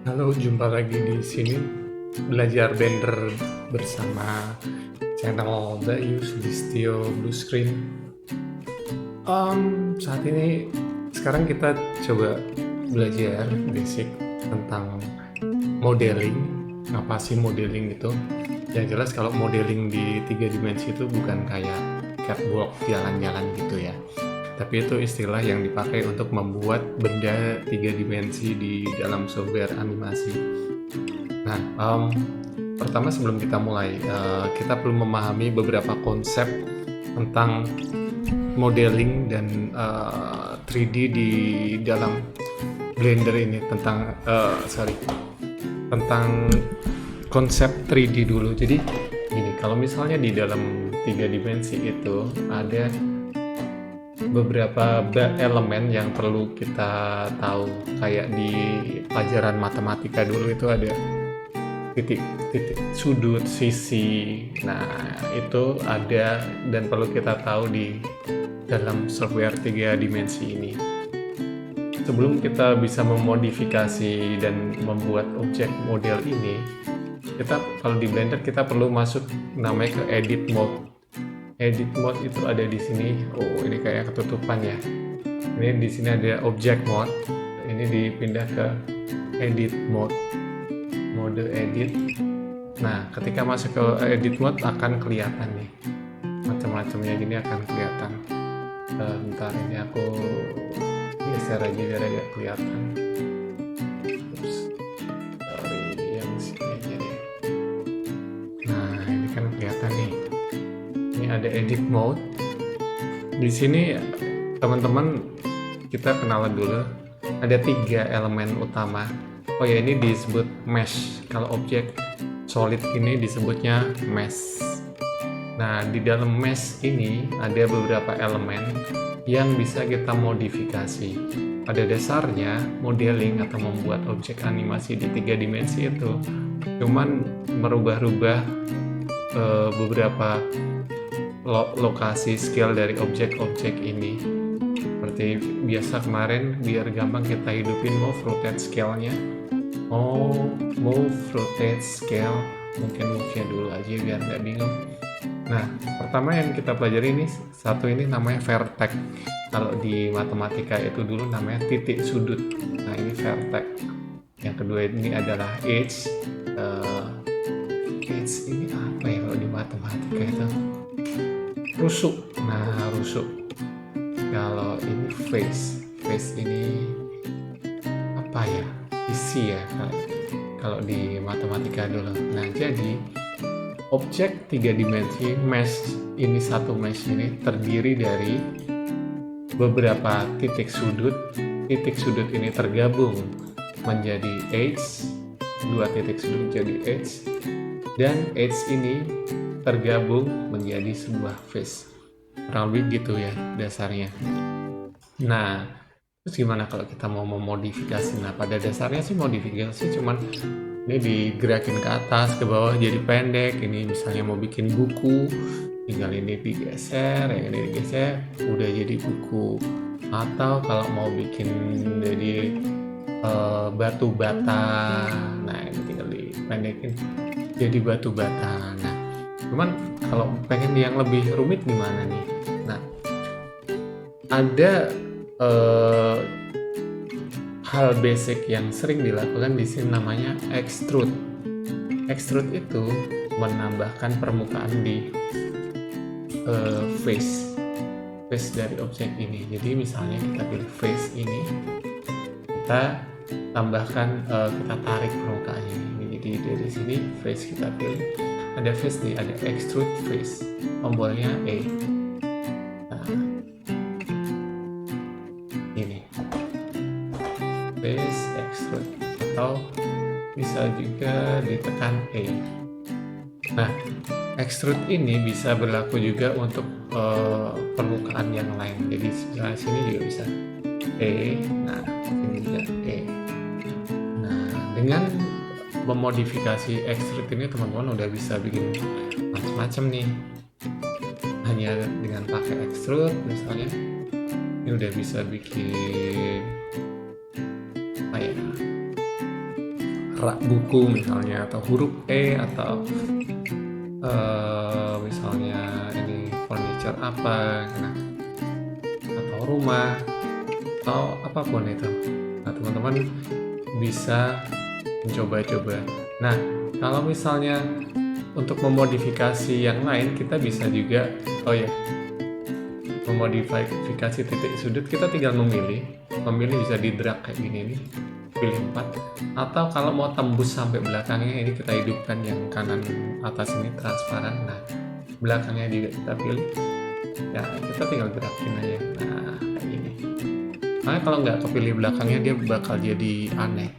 Halo, jumpa lagi di sini belajar Blender bersama channel Bayu Sulistyo Blue Screen. Saat ini sekarang kita coba belajar basic tentang modeling. Apa sih modeling itu? Yang jelas kalau modeling di 3 dimensi itu bukan kayak catwalk jalan-jalan gitu ya. Tapi itu istilah yang dipakai untuk membuat benda 3 dimensi di dalam software animasi. Nah, pertama sebelum kita mulai, kita perlu memahami beberapa konsep tentang modeling dan 3D di dalam Blender ini, tentang konsep 3D dulu. Jadi gini, kalau misalnya di dalam 3 dimensi itu ada beberapa elemen yang perlu kita tahu, kayak di pelajaran matematika dulu itu ada titik sudut, sisi. Nah, itu ada dan perlu kita tahu di dalam software 3 dimensi ini. Sebelum kita bisa memodifikasi dan membuat objek model ini, kita kalau di Blender kita perlu masuk namanya ke edit mode. Edit mode itu ada di sini. Oh, ini kayak ketutupan ya. Ini di sini ada object mode. Ini dipindah ke edit mode. Mode edit. Nah, ketika masuk ke edit mode akan kelihatan nih. Macam-macamnya gini akan kelihatan. Bentar, ini aku geser aja biar agak kelihatan. Terus dari yang sini aja deh. Nah, ini kan kelihatan nih. Ini ada edit mode. Di sini teman-teman kita kenalan dulu. Ada 3 elemen utama. Oh ya, ini disebut mesh. Kalau objek solid ini disebutnya mesh. Nah, di dalam mesh ini ada beberapa elemen yang bisa kita modifikasi. Pada dasarnya, modeling atau membuat objek animasi di 3 dimensi itu cuman merubah-rubah beberapa lokasi scale dari objek-objek ini. Seperti biasa kemarin, biar gampang kita hidupin move rotate scale-nya. Move rotate scale, mungkin move-nya dulu aja biar nggak bingung. Nah, pertama yang kita pelajari ini, satu ini namanya vertex. Kalau di matematika itu dulu namanya titik sudut. Nah, ini vertex. Yang kedua ini adalah edge. Edge ini apa ya kalau di matematika itu? Rusuk. Nah, rusuk. Kalau ini face ini apa ya? Isi ya kalau di matematika dulu. Nah, jadi objek 3 dimensi mesh ini, satu mesh ini terdiri dari beberapa titik sudut. Titik sudut ini tergabung menjadi edge, 2 titik sudut menjadi edge, dan edge ini tergabung menjadi sebuah face. Kurang lebih gitu ya dasarnya. Nah, terus gimana kalau kita mau memodifikasi? Nah, pada dasarnya sih modifikasi cuman ini digerakin ke atas, ke bawah jadi pendek. Ini misalnya mau bikin buku, tinggal ini digeser, yang ini digeser, udah jadi buku. Atau kalau mau bikin jadi batu bata, nah ini tinggal dipendekin jadi batu bata. Nah, cuman kalau pengen yang lebih rumit gimana nih? Nah, ada hal basic yang sering dilakukan di sini namanya extrude. Extrude itu menambahkan permukaan di face dari objek ini. Jadi misalnya kita pilih face ini, kita tambahkan, kita tarik permukaannya ini. Jadi dari sini face kita pilih, ada face nih, ada extrude face, tombolnya E. Nah, ini face extrude, atau bisa juga ditekan E. Nah, extrude ini bisa berlaku juga untuk permukaan yang lain. Jadi sebelah sini juga bisa E. Nah, ini juga E. Nah, dengan memodifikasi extrude ini teman-teman udah bisa bikin macam-macam nih. Hanya dengan pakai extrude misalnya, ini udah bisa bikin apa ya, rak buku misalnya, atau huruf E, atau misalnya ini furniture apa, nah, atau rumah, atau apapun itu. Nah, teman-teman bisa mencoba-coba. Nah, kalau misalnya untuk memodifikasi yang lain, kita bisa juga, memodifikasi titik sudut, kita tinggal memilih bisa di drag kayak gini nih, pilih 4, atau kalau mau tembus sampai belakangnya, ini kita hidupkan yang kanan atas ini transparan. Nah, belakangnya juga kita pilih, ya kita tinggal gerakin aja. Nah, kayak gini. Makanya kalau nggak kepilih belakangnya, dia bakal jadi aneh.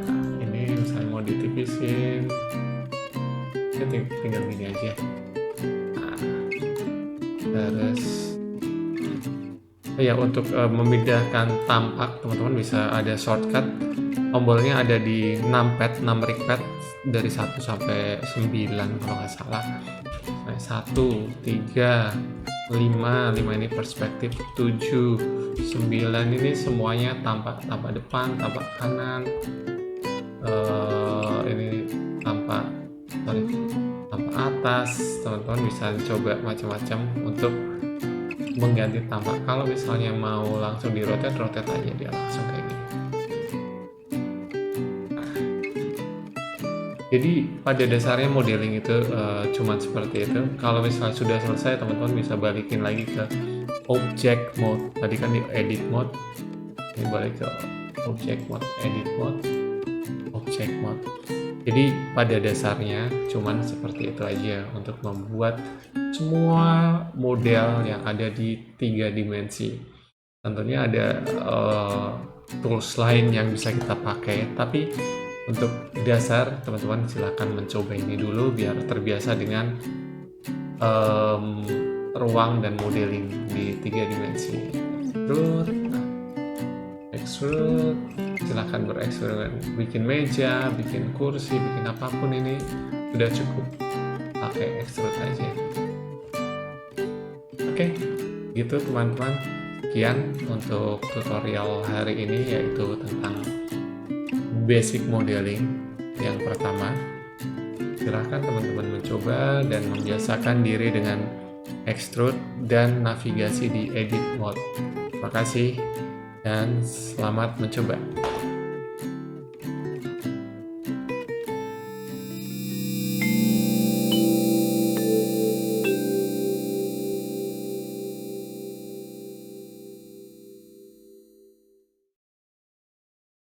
Nah, ini misalnya mau ditipisin, ya tinggal gini aja. Nah, terus ya untuk memindahkan tampak, teman-teman bisa ada shortcut, tombolnya ada di numpad, numeric pad dari 1 sampai 9 kalau nggak salah. 1, 3, 5 ini perspektif, 7, 9 ini semuanya tampak depan, tampak kanan, ini tampak atas. Teman-teman bisa coba macam-macam untuk mengganti tampak. Kalau misalnya mau langsung di rotate aja, dia langsung kayak gini. Jadi pada dasarnya modeling itu cuman seperti itu. Kalau misalnya sudah selesai, teman-teman bisa balikin lagi ke object mode. Tadi kan di edit mode, ini balik ke object mode, edit mode, object mode. Jadi pada dasarnya cuman seperti itu aja untuk membuat semua model yang ada di 3 dimensi. Tentunya ada tools lain yang bisa kita pakai, tapi untuk dasar teman-teman silahkan mencoba ini dulu biar terbiasa dengan ruang dan modeling di 3 dimensi. Extrude, silahkan bereksperimen, bikin meja, bikin kursi, bikin apapun, ini sudah cukup pakai extrude aja. Oke, gitu teman-teman. Sekian untuk tutorial hari ini, yaitu tentang basic modeling yang pertama. Silahkan teman-teman mencoba dan membiasakan diri dengan extrude dan navigasi di edit mode. Terima kasih dan selamat mencoba.